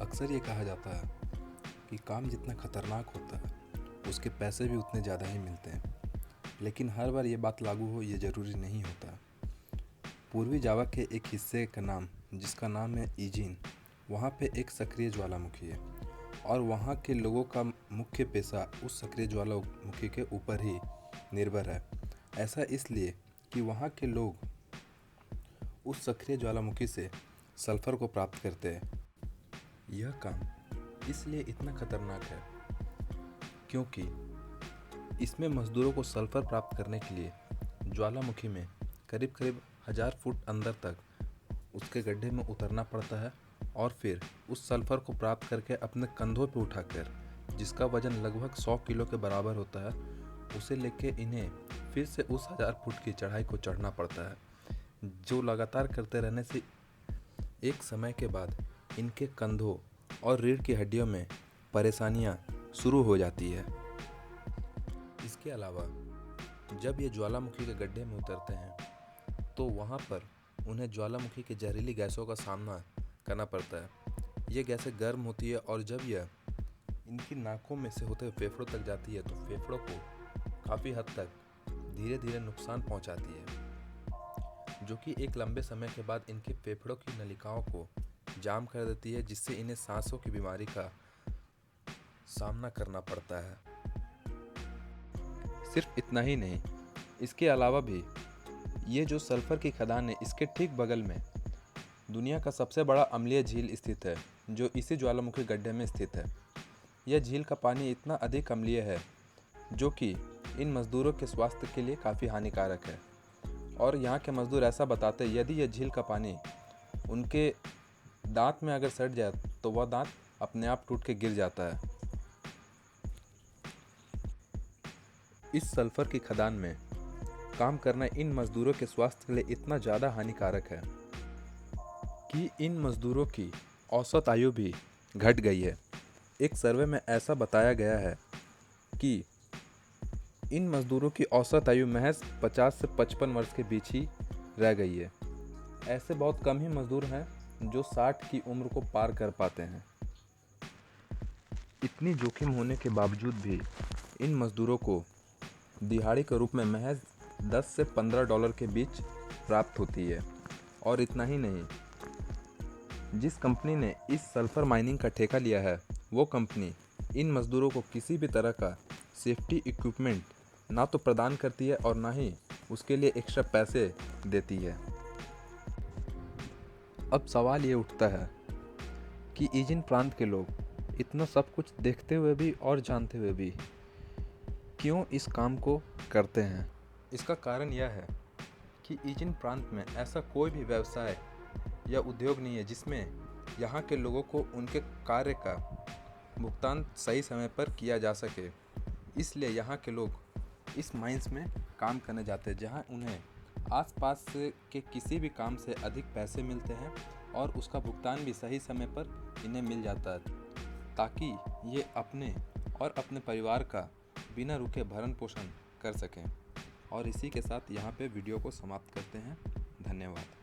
अक्सर ये कहा जाता है कि काम जितना खतरनाक होता है उसके पैसे भी उतने ज़्यादा ही मिलते हैं, लेकिन हर बार ये बात लागू हो ये ज़रूरी नहीं होता। पूर्वी जावा के एक हिस्से का नाम जिसका नाम है ईजिन, वहाँ पे एक सक्रिय ज्वालामुखी है और वहाँ के लोगों का मुख्य पेशा उस सक्रिय ज्वालामुखी के ऊपर ही निर्भर है। ऐसा इसलिए कि वहाँ के लोग उस सक्रिय ज्वालामुखी से सल्फर को प्राप्त करते हैं। यह काम इसलिए इतना खतरनाक है क्योंकि इसमें मजदूरों को सल्फर प्राप्त करने के लिए ज्वालामुखी में करीब करीब 1000 फुट अंदर तक उसके गड्ढे में उतरना पड़ता है और फिर उस सल्फर को प्राप्त करके अपने कंधों पर उठाकर, जिसका वजन लगभग 100 किलो के बराबर होता है, उसे लेके इन्हें फिर से उस 1000 फुट की चढ़ाई को चढ़ना पड़ता है, जो लगातार करते रहने से एक समय के बाद इनके कंधों और रीढ़ की हड्डियों में परेशानियां शुरू हो जाती है। इसके अलावा जब ये ज्वालामुखी के गड्ढे में उतरते हैं तो वहाँ पर उन्हें ज्वालामुखी की जहरीली गैसों का सामना करना पड़ता है। ये गैसें गर्म होती है और जब यह इनकी नाकों में से होते हुए फेफड़ों तक जाती है तो फेफड़ों को काफ़ी हद तक धीरे धीरे नुकसान पहुँचाती है, जो कि एक लंबे समय के बाद इनके फेफड़ों की नलिकाओं को जाम कर देती है, जिससे इन्हें सांसों की बीमारी का सामना करना पड़ता है। सिर्फ इतना ही नहीं, इसके अलावा भी ये जो सल्फर की खदान है, इसके ठीक बगल में दुनिया का सबसे बड़ा अम्लीय झील स्थित है, जो इसी ज्वालामुखी गड्ढे में स्थित है। यह झील का पानी इतना अधिक अम्लीय है जो कि इन मज़दूरों के स्वास्थ्य के लिए काफ़ी हानिकारक है। और यहाँ के मज़दूर ऐसा बताते हैं, यदि यह झील का पानी उनके दांत में अगर सट जाए तो वह दांत अपने आप टूट के गिर जाता है। इस सल्फर की खदान में काम करना इन मज़दूरों के स्वास्थ्य के लिए इतना ज़्यादा हानिकारक है कि इन मज़दूरों की औसत आयु भी घट गई है। एक सर्वे में ऐसा बताया गया है कि इन मज़दूरों की औसत आयु महज 50 से 55 वर्ष के बीच ही रह गई है। ऐसे बहुत कम ही मज़दूर हैं जो 60 की उम्र को पार कर पाते हैं। इतनी जोखिम होने के बावजूद भी इन मज़दूरों को दिहाड़ी के रूप में महज 10 से 15 डॉलर के बीच प्राप्त होती है। और इतना ही नहीं, जिस कंपनी ने इस सल्फर माइनिंग का ठेका लिया है वो कंपनी इन मज़दूरों को किसी भी तरह का सेफ्टी इक्विपमेंट ना तो प्रदान करती है और ना ही उसके लिए एक्स्ट्रा पैसे देती है। अब सवाल ये उठता है कि ईजिन प्रांत के लोग इतना सब कुछ देखते हुए भी और जानते हुए भी क्यों इस काम को करते हैं। इसका कारण यह है कि ईजिन प्रांत में ऐसा कोई भी व्यवसाय या उद्योग नहीं है जिसमें यहाँ के लोगों को उनके कार्य का भुगतान सही समय पर किया जा सके। इसलिए यहाँ के लोग इस माइंस में काम करने जाते हैं जहाँ उन्हें आसपास के किसी भी काम से अधिक पैसे मिलते हैं और उसका भुगतान भी सही समय पर इन्हें मिल जाता है, ताकि ये अपने और अपने परिवार का बिना रुके भरण पोषण कर सकें। और इसी के साथ यहाँ पे वीडियो को समाप्त करते हैं। धन्यवाद।